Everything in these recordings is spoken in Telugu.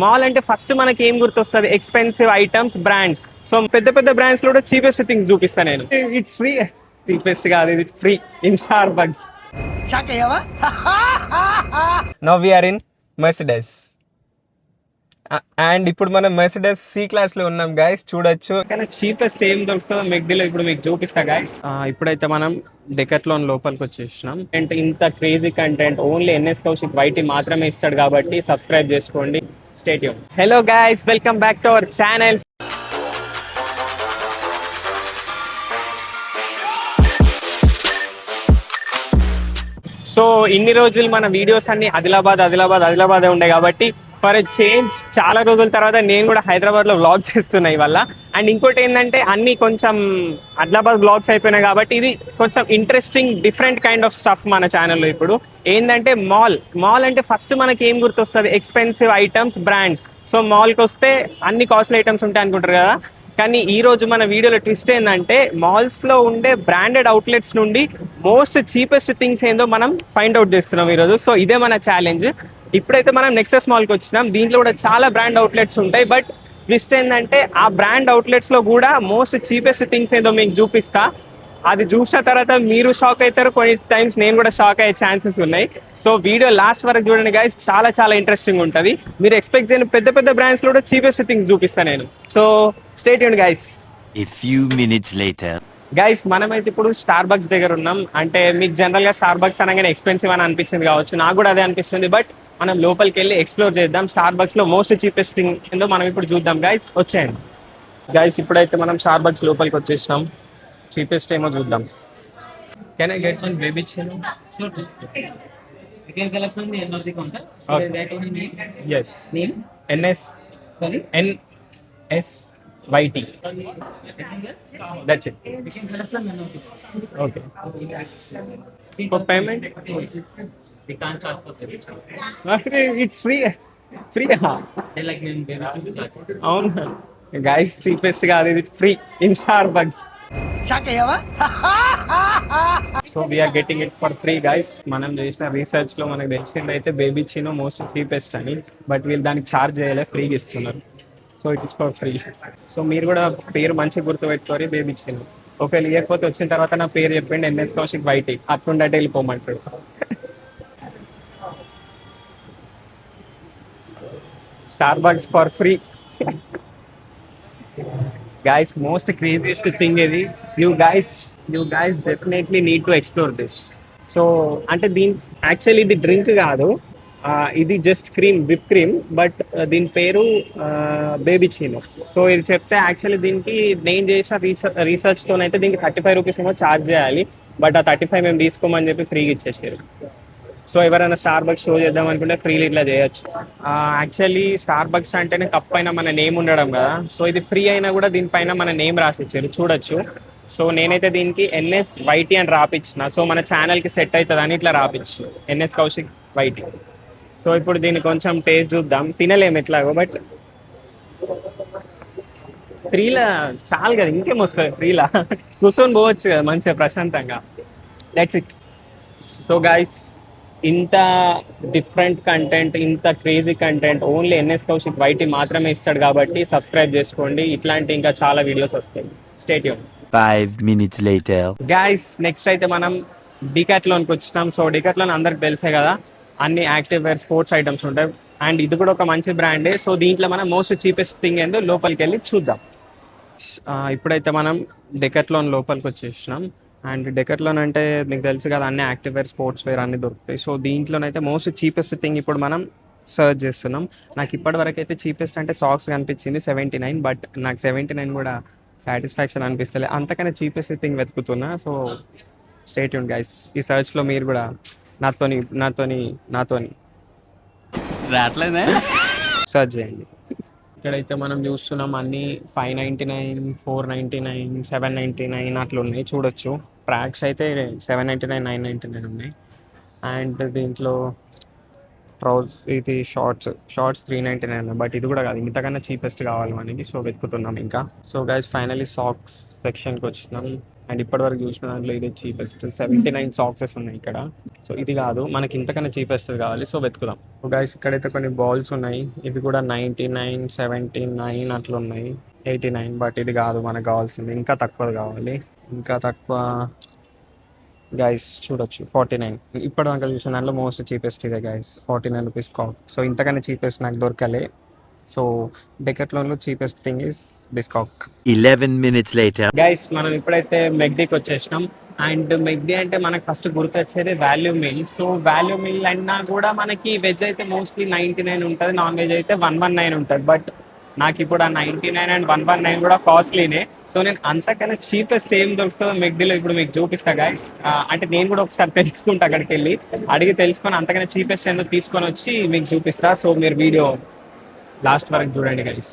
మాల్ అంటే ఫస్ట్ మనకి ఏం గుర్తొస్తుంది? Expensive items, brands. సో పెద్ద పెద్ద బ్రాండ్స్ లో కూడా చీపెస్ట్ థింగ్స్ చూపిస్తాను నేను. It's free. చీపెస్ట్ కాదు, ఇది free in Starbucks. Now we are in Mercedes and ఇప్పుడు మనం మెర్సిడెస్ సి క్లాస్ లో ఉన్నాం గైస్, చూడొచ్చు. కానీ చీపెస్ట్ ఏం దొరుకుతుందో మెక్డీలో ఇప్పుడు మీకు చూపిస్తా గైస్. ఇప్పుడైతే మనం డెకాథ్లాన్ లోపలికి వచ్చేసినాం. అంటే ఇంత crazy content only NS Kaushik YT మాత్రమే ఇస్తాడు కాబట్టి సబ్స్క్రైబ్ చేసుకోండి. Stay tune. Hello guys, welcome back to our channel. So ఇన్ని రోజులు మన వీడియోస్ అన్ని ఆదిలాబాద్ ఉండే కాబట్టి ఫర్ ఎ చేంజ్ చాలా రోజుల తర్వాత నేను కూడా హైదరాబాద్ లో వ్లాగ్ చేస్తున్నా ఇవాళ. అండ్ ఇంకోటి ఏంటంటే అన్ని కొంచెం ఆదిలాబాద్ వ్లాగ్స్ అయిపోయినాయి కాబట్టి ఇది కొంచెం interesting different kind of stuff మన ఛానల్లో. ఇప్పుడు ఏంటంటే మాల్ అంటే ఫస్ట్ మనకి ఏం గుర్తొస్తుంది? Expensive items, brands. సో మాల్కి వస్తే అన్ని కాస్ట్లీ ఐటమ్స్ ఉంటాయి అనుకుంటారు కదా, కానీ ఈ రోజు మన వీడియోలో ట్విస్ట్ ఏంటంటే మాల్స్ లో ఉండే బ్రాండెడ్ అవుట్లెట్స్ నుండి మోస్ట్ చీపెస్ట్ థింగ్స్ ఏందో మనం ఫైండ్ అవుట్ చేస్తున్నాం ఈరోజు. సో ఇదే మన ఛాలెంజ్. ఇప్పుడైతే మనం నెక్సస్ మాల్కి వచ్చినాం. దీంట్లో కూడా చాలా బ్రాండ్ అవుట్లెట్స్ ఉంటాయి. బట్ ట్విస్ట్ ఏంటంటే ఆ బ్రాండ్ అవుట్లెట్స్ లో కూడా మోస్ట్ చీపెస్ట్ థింగ్స్ ఏందో మీకు చూపిస్తా. అది చూసిన తర్వాత మీరు షాక్ అవుతారు, కొన్ని టైమ్స్ నేను కూడా షాక్ అయ్యే ఛాన్సెస్ ఉన్నాయి. సో వీడియో లాస్ట్ వరకు చూడండి గైస్, చాలా ఇంట్రెస్టింగ్ ఉంటుంది. మీరు ఎక్స్పెక్ట్ చేయని పెద్ద పెద్ద బ్రాండ్స్ లో కూడా చీపెస్ట్ థింగ్స్ చూపిస్తాను నేను. So stay tuned guys. A few minutes later. Guys మనమైతే ఇప్పుడు స్టార్ బక్స్ దగ్గర ఉన్నాం. అంటే మీకు జనరల్ గా స్టార్ బక్స్ అనగానే ఎక్స్పెన్సివ్ అని అనిపించింది కావచ్చు, నాకు కూడా అదే అనిపిస్తుంది. బట్ మనం లోపలికి వెళ్ళి ఎక్స్ప్లోర్ చేద్దాం. స్టార్ బక్స్ లో మోస్ట్ చీపెస్ట్ థింగ్ ఏందో మనం ఇప్పుడు చూద్దాం గైస్, వచ్చేయండి. గైస్ ఇప్పుడైతే మనం స్టార్ బక్స్ లోపలికి వచ్చేసినాం. చీపెస్ట్ ఏమో చూద్దాం. Can I get one baby chill? Sure. You can collect from the end of the counter. So Okay. that only name. Yes. Name. NS Sorry. NSYT. Anything else? That's it. You can collect from end of the counter. Okay. For payment? We can't charge for every charge. It's free. Free. They like name baby to charge. అవును గైస్, చీపెస్ట్ కాదు, ఇది free in Starbucks. So we are getting it for free guys. మనం చేసిన రీసెర్చ్ లో మనకు తెలిసింది అయితే బేబీ చినో మోస్ట్ చీపెస్ట్ అని. బట్ వీళ్ళు దానికి ఛార్జ్ చేయలే, ఫ్రీగా ఇస్తున్నారు. So it is for free. So మీరు కూడా పేరు మంచిగా గుర్తుపెట్టుకోరి, బేబీ చినో. ఒకవేళ ఇవ్వకపోతే వచ్చిన తర్వాత నా పేరు చెప్పండి, ఎన్ఎస్ కౌశిక్ వైటీ, అట్లుండటే వెళ్ళిపోమంటాడు. Starbucks for free. Guys, most craziest thing ఇది. You guys definitely need to explore this. So అంటే యాక్చువల్లీ ఇది డ్రింక్ కాదు, ఇది జస్ట్ విప్ క్రీమ్. బట్ దీని పేరు బేబీ చీనో. సో ఇది చెప్తే యాక్చువల్లీ దీనికి నేను చేసిన రీసెర్చ్తోనైతే దీనికి 35 రూపీస్ ఏమో ఛార్జ్ చేయాలి. బట్ ఆ 35 మేము తీసుకోమని చెప్పి ఫ్రీగా ఇచ్చేసారు. సో ఎవరైనా స్టార్ బక్స్ షో చేద్దాం అనుకుంటే ఫ్రీలు ఇట్లా చేయొచ్చు. యాక్చువల్లీ స్టార్ బక్స్ అంటేనే కప్ పైన మన నేమ్ ఉండడం కదా. సో ఇది ఫ్రీ అయినా కూడా దీనిపైన మన నేమ్ రాసి ఇచ్చారు, చూడొచ్చు. సో నేనైతే దీనికి ఎన్ఎస్ వైటీ అని రాపిచ్చిన. సో మన ఛానల్కి సెట్ అవుతుంది అని ఇట్లా రాపిచ్చు, ఎన్ఎస్ కౌశిక్ వైటీ. సో ఇప్పుడు దీన్ని కొంచెం టేస్ట్ చూద్దాం. తినలేము ఎట్లాగో, బట్ ఫ్రీలా చాలు కదా, ఇంకేం వస్తుంది ఫ్రీలా. కూర్చొని పోవచ్చు కదా మంచిగా ప్రశాంతంగా. That's it. సో గైస్, ఇంత డిఫరెంట్ కంటెంట్, ఇంత crazy content only NS Kaushik YT మాత్రమే ఇస్తాడు కాబట్టి సబ్స్క్రైబ్ చేసుకోండి. ఇట్లాంటి ఇంకా చాలా వీడియోస్ వస్తాయి. Stay tune. 5 minutes later. Guys next అయితే మనం డికాథ్లాన్కి వచ్చినాం. సో డికాథ్లాన్ అందరికి తెలిసే కదా, అన్ని యాక్టివ్ వేర్ స్పోర్ట్స్ ఐటమ్స్ ఉంటాయి. అండ్ ఇది కూడా ఒక మంచి బ్రాండే. సో దీంట్లో మనం మోస్ట్ చీపెస్ట్ థింగ్ ఏందో లోపలికి వెళ్ళి చూద్దాం. ఇప్పుడైతే మనం డెకాథ్లాన్ లోపలికి వచ్చేసినాం. అండ్ డెకాథ్లాన్ అంటే మీకు తెలుసు కదా, అన్ని యాక్టివ్ వేర్, స్పోర్ట్స్ వేర్ అన్ని దొరుకుతాయి. సో దీంట్లోనైతే మోస్ట్ చీపెస్ట్ థింగ్ ఇప్పుడు మనం సర్చ్ చేస్తున్నాం. నాకు ఇప్పటి వరకు అయితే చీపెస్ట్ అంటే సాక్స్ కనిపించింది 79. బట్ నాకు 79 కూడా సాటిస్ఫాక్షన్ అనిపిస్తలే, అంతకన్నా చీపెస్ట్ థింగ్ వెతుకుతున్నా. So stay tuned guys. ఈ సర్చ్లో మీరు కూడా నాతోని రాట్లేదా? సర్చ్ చేయండి. ఇక్కడైతే మనం చూస్తున్నాం అన్ని 599, 499, 799 అట్లా ఉన్నాయి, చూడొచ్చు. ట్రాక్స్ అయితే 799, 999 ఉన్నాయి. అండ్ దీంట్లో ఇది షార్ట్స్ 399. బట్ ఇది కూడా కాదు, ఇంతకన్నా చీపెస్ట్ కావాలి మనకి. సో వెతుకుతున్నాం ఇంకా. సో గైస్ ఫైనలీ సాక్స్ సెక్షన్కి వచ్చినాం. అండ్ ఇప్పటివరకు చూసిన దాంట్లో ఇదే చీపెస్ట్. 79 సాక్సెస్ ఉన్నాయి ఇక్కడ. సో ఇది కాదు, మనకి ఇంతకన్నా చీపెస్ట్ కావాలి. సో వెతుకుదాం. గైస్ ఇక్కడైతే కొన్ని బాల్స్ ఉన్నాయి. ఇవి కూడా 99, 79 అట్లా ఉన్నాయి, 89. బట్ ఇది కాదు మనకు కావాల్సింది, ఇంకా తక్కువ కావాలి. ఇంకా తక్కువ గైస్ చూడొచ్చు 49. ఇప్పుడు నాకు చూసిన దాంట్లో మోస్ట్ చీపెస్ట్ ఇదే గైస్, 49 రూపీస్ కాక్. సో ఇంతకన్నా చీపెస్ట్ నాకు దొరకలే. సో డెకాథ్లాన్లో cheapest thing is this coke. 11 minutes later. Guys మనం ఇప్పుడైతే మెగ్డీకి వచ్చేసినాం. అండ్ మెగ్డీ అంటే మనకు ఫస్ట్ గుర్తొచ్చేది value meal. So value meal అన్నా కూడా మనకి వెజ్ అయితే మోస్ట్లీ 99 ఉంటుంది, నాన్ వెజ్ అయితే 119 ఉంటుంది. బట్ నాకు ఇప్పుడు ఆ 99 అండ్ 119 కూడా కాస్ట్లీనే. సో నేను అంతకన్నా చీపెస్ట్ ఏం దొరుకుతుందో మెగ్డీలో ఇప్పుడు మీకు చూపిస్తా గైస్. అంటే నేను కూడా ఒకసారి తెలుసుకుంటా, అక్కడికి వెళ్ళి అడిగి తెలుసుకొని అంతకన్నా చీపెస్ట్ ఏందో తీసుకొని వచ్చి మీకు చూపిస్తా. సో మీరు వీడియో లాస్ట్ వరకు చూడండి guys.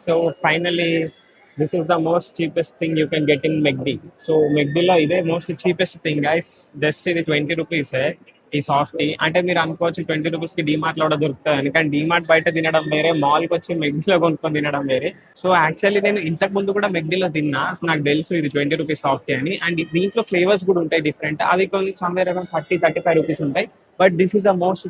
So finally this is the most cheapest thing you can get in McD. So మెగ్డీలో ఇదే most cheapest thing guys. Just ఇది 20 రూపీసే ఈ సాఫ్టీ. అంటే మీరు అనుకోవచ్చు 20 రూపీస్కి డీమార్ట్లో కూడా దొరుకుతుంది అని, కానీ డీమార్ట్ బయట తినడం వేరే, మాల్కి వచ్చి మెగ్డీలో కొనుక్కొని తినడం వేరే. సో యాక్చువల్లీ నేను ఇంతకు ముందు కూడా మెగ్డీలో తిన్నా, నాకు తెలుసు ఇది 20 రూపీస్ సాఫ్టీ అని. అండ్ దీంట్లో ఫ్లేవర్స్ కూడా ఉంటాయి డిఫరెంట్, అవి కొన్ని సమ్వేర్ అరౌండ్ 30-35 రూపీస్ ఉంటాయి. But this is the most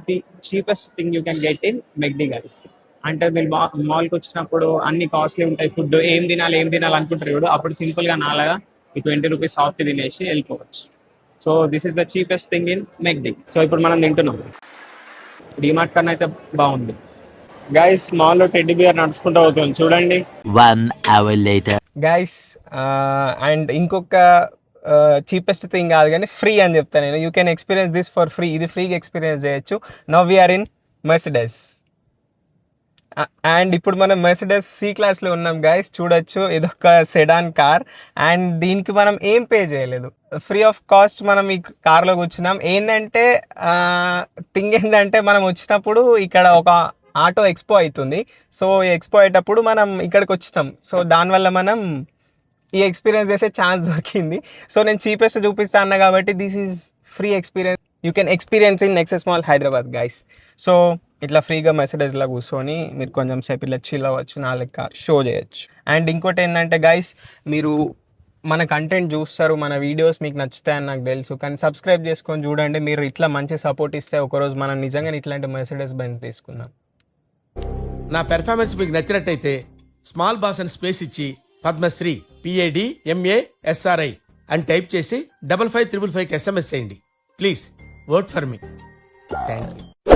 cheapest thing you can get in మెగ్డీ guys. అంటే మీరు మాల్కి వచ్చినప్పుడు అన్ని కాస్ట్లీ ఉంటాయి, ఫుడ్ ఏం తినాలి అనుకుంటారు చూడు, అప్పుడు సింపుల్గా నాలాగా ఈ 20 రూపీస్ సాఫ్ట్ తినేసి వెళ్ళిపోవచ్చు. So this is the cheapest thing in McD. So ఇప్పుడు మనం తింటున్నాం. డిమార్ట్ కన్నా అయితే బాగుంది గైస్. మాల్లో టెడ్డీ బియర్ నడుచుకుంటూ అవుతుంది చూడండి. 1 hour later. గైస్ అండ్ ఇంకొక చీపెస్ట్ థింగ్ కాదు కానీ ఫ్రీ అని చెప్తాను నేను. You can experience this for free. ఇది ఫ్రీగా ఎక్స్పీరియన్స్ చేయొచ్చు. Now we are in Mercedes. And ఇప్పుడు మనం మెర్సిడెస్ సి క్లాస్లో ఉన్నాం గైస్, చూడొచ్చు. ఇదొక సెడాన్ కార్ అండ్ దీనికి మనం ఏం పే చేయలేదు, ఫ్రీ ఆఫ్ కాస్ట్ మనం ఈ కార్లో కూర్చున్నాం. ఏంటంటే థింగ్ ఏంటంటే మనం వచ్చినప్పుడు ఇక్కడ ఒక ఆటో ఎక్స్పో అవుతుంది. సో ఈ ఎక్స్పో అయ్యేటప్పుడు మనం ఇక్కడికి వచ్చినాం. సో దానివల్ల మనం ఈ ఎక్స్పీరియన్స్ చేసే ఛాన్స్ దొరికింది. సో నేను చీపెస్ట్ చూపిస్తా అన్నా కాబట్టి this is free experience you can experience in nexus mall Hyderabad guys. So ఇట్లా ఫ్రీగా మెర్సిడెస్లో కూర్చొని మీరు కొంచెం సేపు ఇలా చిల్ అవ్వచ్చు, నా లెక్క షో చేయొచ్చు. అండ్ ఇంకోటి ఏంటంటే గైస్, మీరు మన కంటెంట్ చూస్తారు, మన వీడియోస్ మీకు నచ్చుతాయని నాకు తెలుసు, కానీ సబ్స్క్రైబ్ చేసుకొని చూడండి. మీరు ఇట్లా మంచి సపోర్ట్ ఇస్తే ఒకరోజు మనం నిజంగా ఇట్లాంటి మెర్సిడెస్ బెంజ్ తీసుకుందాం. నా పెర్ఫార్మెన్స్ మీకు నచ్చినట్టయితే స్మాల్ బాస్ అని స్పేస్ ఇచ్చి పద్మశ్రీ PADMASRI అని టైప్ చేసి 5555 SMS చేయండి. Please vote for me. Thank you.